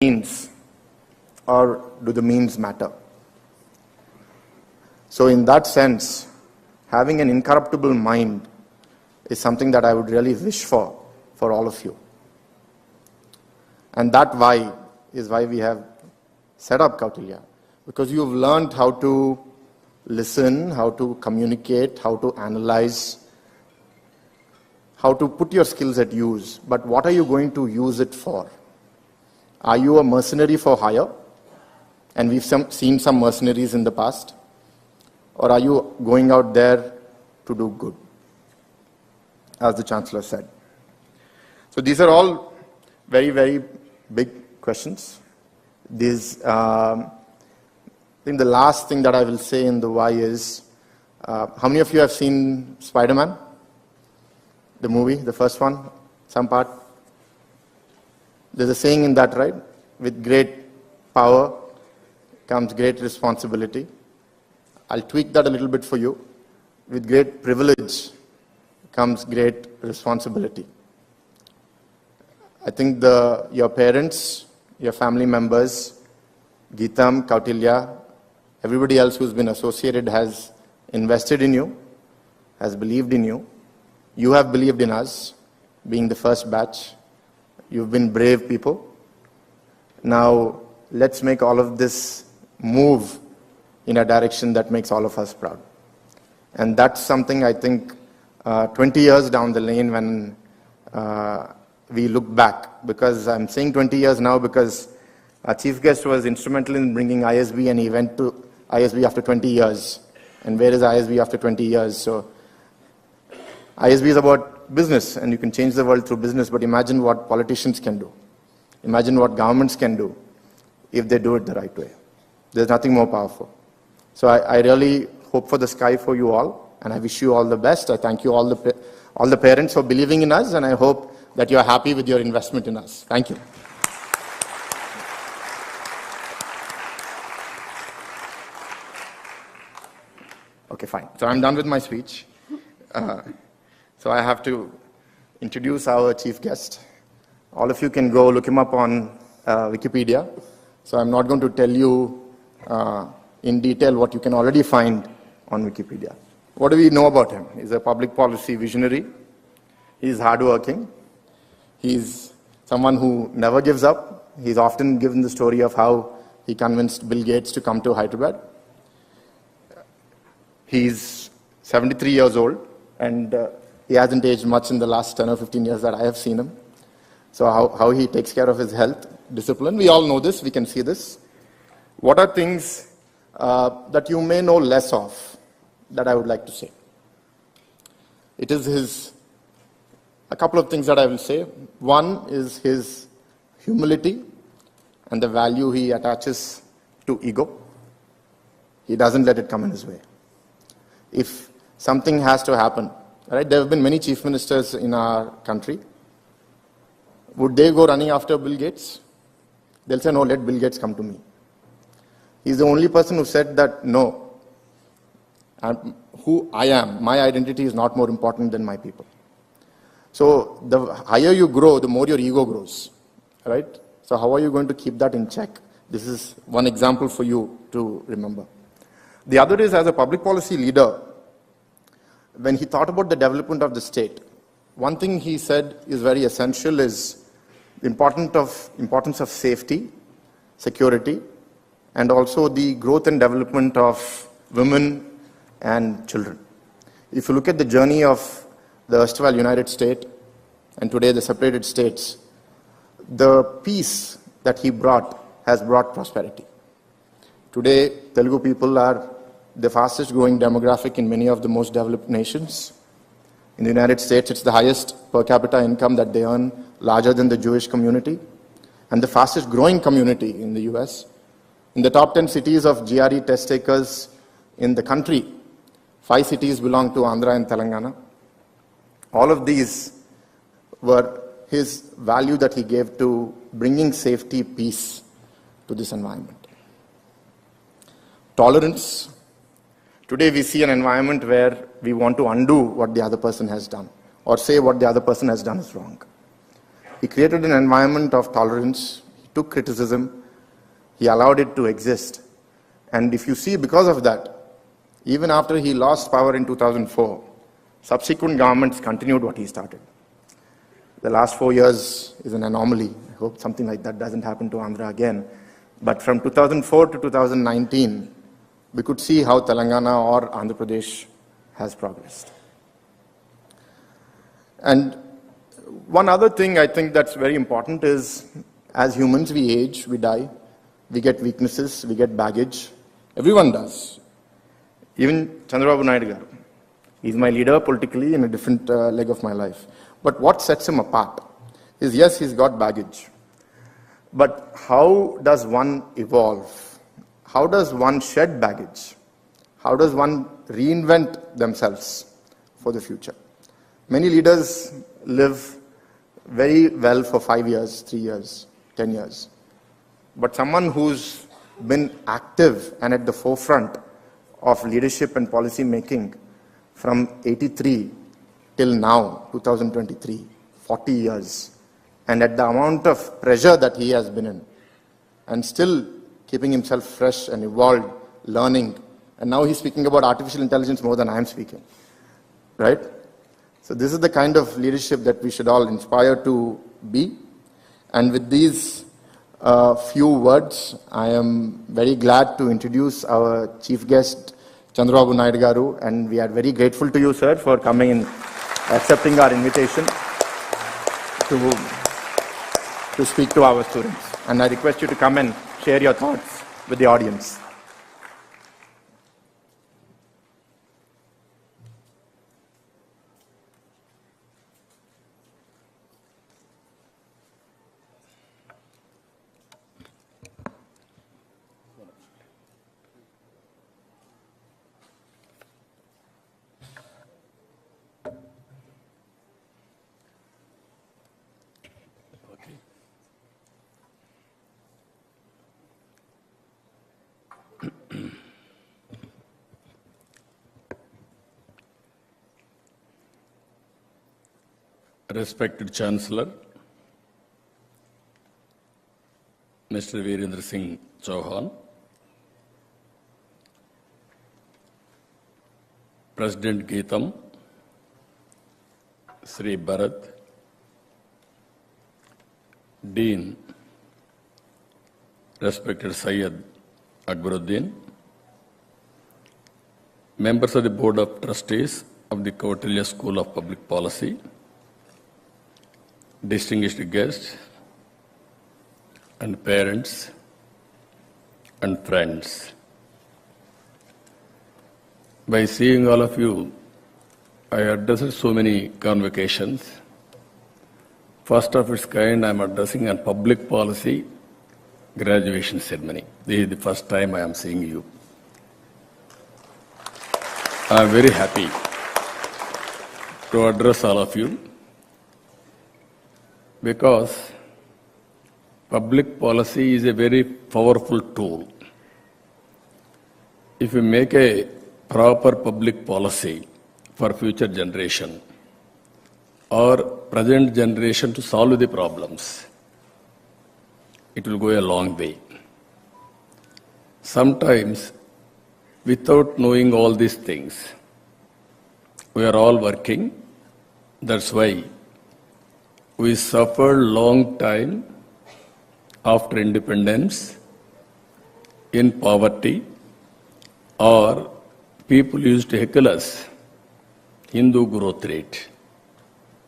means, or do the means matter? So in that sense, having an incorruptible mind is something that I would really wish for all of you. And that why is why we have set up Kautilya. Because you've learned how to listen, how to communicate, how to analyze, how to put your skills at use. But what are you going to use it for? Are you a mercenary for hire? And we've seen some mercenaries in the past. Or are you going out there to do good? As the Chancellor said. So these are all very, very big questions. I think the last thing that I will say in the why is, how many of you have seen Spider-Man? The movie, the first one, some part? There's a saying in that, right? With great power comes great responsibility. I'll tweak that a little bit for you. With great privilege comes great responsibility. I think your parents, your family members, Geetam, Kautilya, everybody else who's been associated has invested in you, has believed in you. You have believed in us, being the first batch. You've been brave people. Now, let's make all of this move in a direction that makes all of us proud. And that's something I think 20 years down the lane when we look back, because I'm saying 20 years now because our chief guest was instrumental in bringing ISB, and he went to ISB after 20 years. And where is ISB after 20 years? So ISB is about business, and you can change the world through business, but imagine what politicians can do. Imagine what governments can do if they do it the right way. There's nothing more powerful. So I really hope for the sky for you all, and I wish you all the best. I thank you all the parents for believing in us, and I hope that you're happy with your investment in us. Thank you. Okay, fine. So I'm done with my speech. So I have to introduce our chief guest. All of you can go look him up on Wikipedia. So I'm not going to tell you in detail what you can already find on Wikipedia. What do we know about him? He's a public policy visionary. He's hardworking. He's someone who never gives up. He's often given the story of how he convinced Bill Gates to come to Hyderabad. He's 73 years old, and he hasn't aged much in the last 10 or 15 years that I have seen him. So how he takes care of his health, discipline, we all know this, we can see this. What are things that you may know less of that I would like to say? It is a couple of things that I will say. One is his humility and the value he attaches to ego. He doesn't let it come in his way. If something has to happen, right? There have been many chief ministers in our country. Would they go running after Bill Gates? They'll say, no, let Bill Gates come to me. He's the only person who said that, no, who I am, my identity is not more important than my people. So the higher you grow, the more your ego grows, right? So how are you going to keep that in check? This is one example for you to remember. The other is, as a public policy leader, when he thought about the development of the state, one thing he said is very essential is the importance of safety, security, and also the growth and development of women and children. If you look at the journey of the erstwhile United States and today the separated states, the peace that he brought has brought prosperity. Today, Telugu people are the fastest growing demographic in many of the most developed nations. In the United States, it's the highest per capita income that they earn, larger than the Jewish community, and the fastest growing community in the US. In the top 10 cities of GRE test takers in the country, 5 cities belong to Andhra and Telangana. All of these were his value that he gave to bringing safety, peace to this environment. Tolerance. Today we see an environment where we want to undo what the other person has done, or say what the other person has done is wrong. He created an environment of tolerance. He took criticism, he allowed it to exist. And if you see, because of that, even after he lost power in 2004, subsequent governments continued what he started. The last 4 years is an anomaly. I hope something like that doesn't happen to Andhra again. But from 2004 to 2019, we could see how Telangana or Andhra Pradesh has progressed. And one other thing I think that's very important is, as humans, we age, we die, we get weaknesses, we get baggage. Everyone does. Even Chandrababu Naidu garu. He's my leader politically in a different leg of my life. But what sets him apart is, yes, he's got baggage. But how does one evolve? How does one shed baggage? How does one reinvent themselves for the future? Many leaders live very well for 5 years, 3 years, 10 years. But someone who's been active and at the forefront of leadership and policy making from 83 till now, 2023, 40 years, and at the amount of pressure that he has been in, and still keeping himself fresh and evolved, learning, and now he's speaking about artificial intelligence more than I am speaking, right? So this is the kind of leadership that we should all inspire to be. And with these few words, I am very glad to introduce our chief guest, Chandrababu Naidu garu, and we are very grateful to you, sir, for coming and accepting our invitation to speak to our students. And I request you to come and share your thoughts with the audience. Respected Chancellor, Mr. Virendra Singh Chauhan, President Geetam, Sri Bharat, Dean, respected Syed Akbaruddin, members of the Board of Trustees of the Kautilya School of Public Policy, distinguished guests and parents and friends. By seeing all of you, I addressed so many convocations. First of its kind, I am addressing a public policy graduation ceremony. This is the first time I am seeing you. I am very happy to address all of you, because public policy is a very powerful tool. If you make a proper public policy for future generation or present generation to solve the problems, it will go a long way. Sometimes, without knowing all these things, we are all working. That's why we suffered long time after independence in poverty, or people used to heckle us, Hindu growth rate,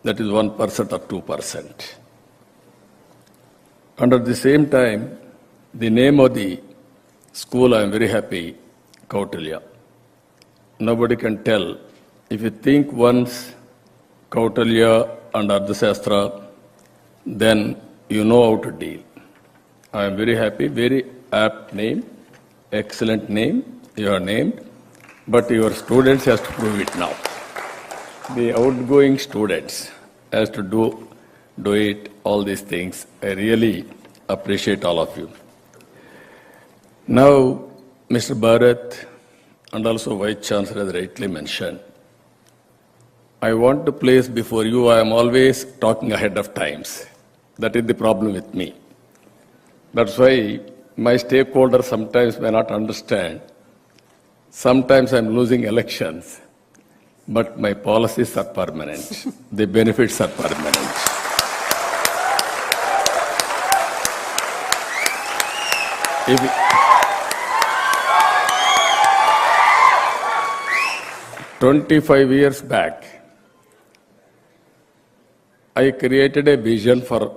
that is 1% or 2%. And at the same time, the name of the school, I am very happy, Kautilya. Nobody can tell. If you think once Kautilya and Arthashastra, then you know how to deal. I am very happy, very apt name, excellent name, you are named, but your students has to prove it now. The outgoing students has to do it, all these things. I really appreciate all of you. Now, Mr. Bharat and also Vice Chancellor has rightly mentioned, I want to place before you, I am always talking ahead of times. That is the problem with me. That's why my stakeholders sometimes may not understand. Sometimes I'm losing elections, but my policies are permanent. The benefits are permanent. If 25 years back, I created a vision for